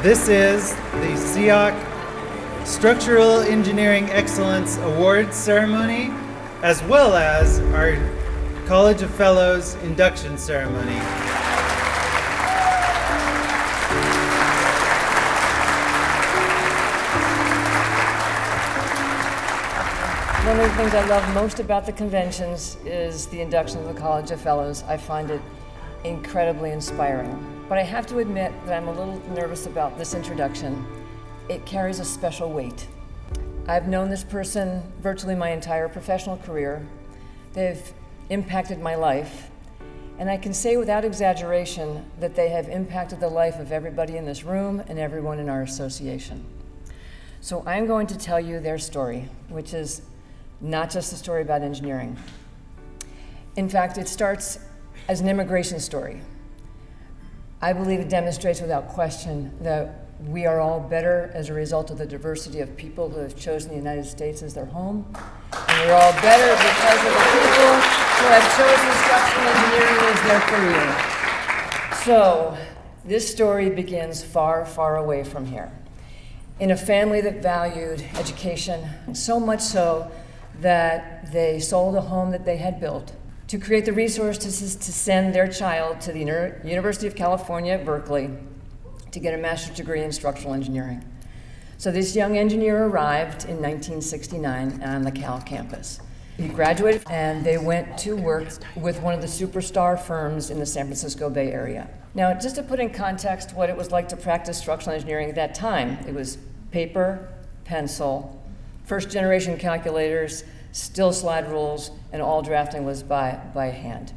This is the SEAOC Structural Engineering Excellence Awards ceremony, as well as our College of Fellows induction ceremony. One of the things I love most about the conventions is the induction of the College of Fellows. I find it incredibly inspiring. But I have to admit that I'm a little nervous about this introduction. It carries a special weight. I've known this person virtually my entire professional career. They've impacted my life, and I can say without exaggeration that they have impacted the life of everybody in this room and everyone in our association. So I'm going to tell you their story, which is not just a story about engineering. In fact, it starts as an immigration story. I believe it demonstrates without question that we are all better as a result of the diversity of people who have chosen the United States as their home. And we're all better because of the people who have chosen structural engineering as their career. So this story begins far, far away from here. In a family that valued education, so much so that they sold a home that they had built to create the resources to send their child to the University of California at Berkeley to get a master's degree in structural engineering. So this young engineer arrived in 1969 on the Cal campus. He graduated and they went to work with one of the superstar firms in the San Francisco Bay Area. Now, just to put in context what it was like to practice structural engineering at that time, it was paper, pencil, first generation calculators, still slide rules, and all drafting was by hand.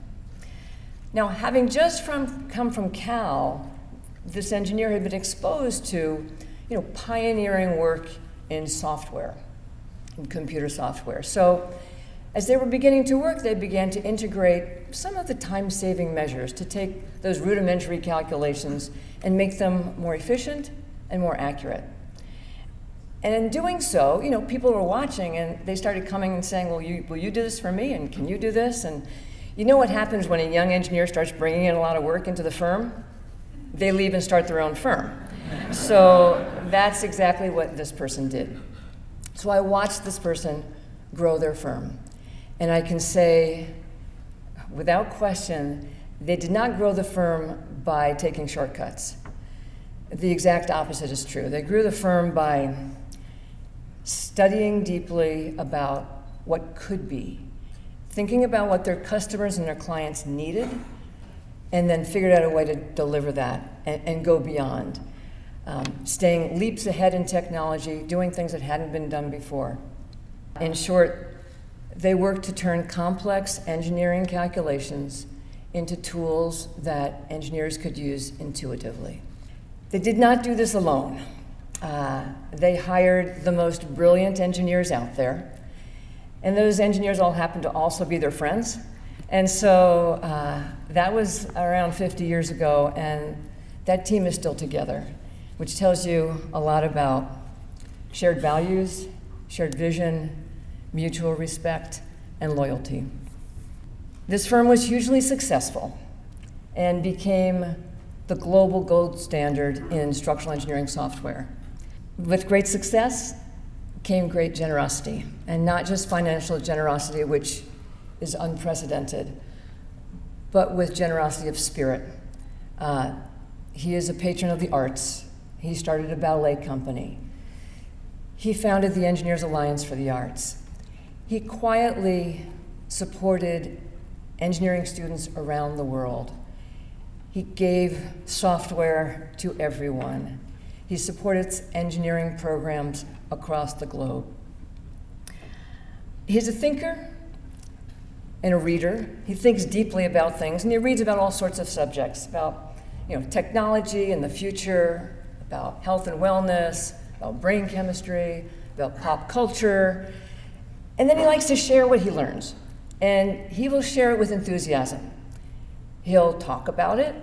Now, having just come from Cal, this engineer had been exposed to, pioneering work in software, in computer software. So as they were beginning to work, they began to integrate some of the time-saving measures to take those rudimentary calculations and make them more efficient and more accurate. And in doing so, people were watching and they started coming and saying, will you do this for me? And can you do this? And you know what happens when a young engineer starts bringing in a lot of work into the firm? They leave and start their own firm. So that's exactly what this person did. So I watched this person grow their firm. And I can say, without question, they did not grow the firm by taking shortcuts. The exact opposite is true. They grew the firm by studying deeply about what could be, thinking about what their customers and their clients needed, and then figured out a way to deliver that and go beyond, staying leaps ahead in technology, doing things that hadn't been done before. In short, they worked to turn complex engineering calculations into tools that engineers could use intuitively. They did not do this alone. They hired the most brilliant engineers out there, and those engineers all happened to also be their friends. And so that was around 50 years ago, and that team is still together, which tells you a lot about shared values, shared vision, mutual respect, and loyalty. This firm was hugely successful and became the global gold standard in structural engineering software. With great success came great generosity, and not just financial generosity, which is unprecedented, but with generosity of spirit. He is a patron of the arts. He started a ballet company. He founded the Engineers Alliance for the Arts. He quietly supported engineering students around the world. He gave software to everyone. He supported engineering programs across the globe. He's a thinker and a reader. He thinks deeply about things, and he reads about all sorts of subjects, about technology and the future, about health and wellness, about brain chemistry, about pop culture. And then he likes to share what he learns, and he will share it with enthusiasm. He'll talk about it,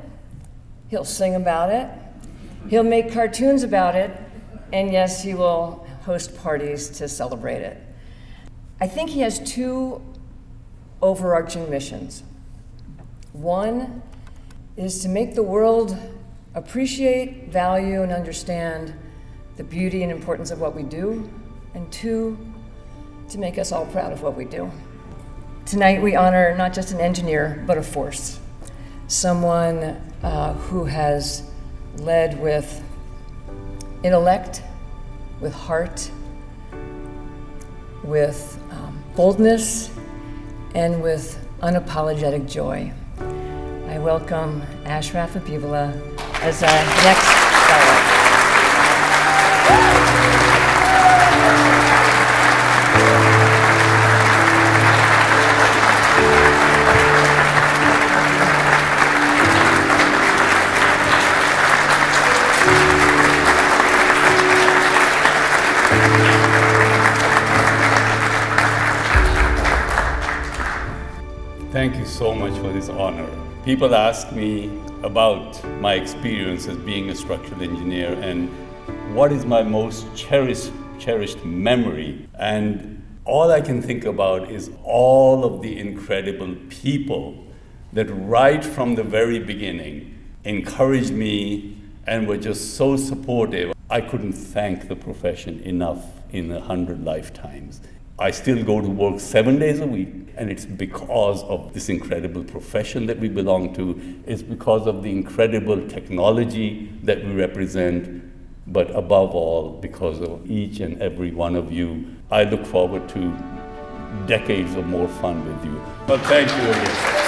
he'll sing about it, he'll make cartoons about it, and yes, he will host parties to celebrate it. I think he has two overarching missions. One is to make the world appreciate, value, and understand the beauty and importance of what we do, and 2, to make us all proud of what we do. Tonight we honor not just an engineer, but a force. Someone who has led with intellect, with heart, with boldness, and with unapologetic joy. I welcome Ashraf as our next fellow. Thank you so much for this honor. People ask me about my experience as being a structural engineer and what is my most cherished memory. And all I can think about is all of the incredible people that right from the very beginning encouraged me and were just so supportive. I couldn't thank the profession enough in 100 lifetimes. I still go to work 7 days a week, and it's because of this incredible profession that we belong to. It's because of the incredible technology that we represent, but above all, because of each and every one of you. I look forward to decades of more fun with you. But thank you again.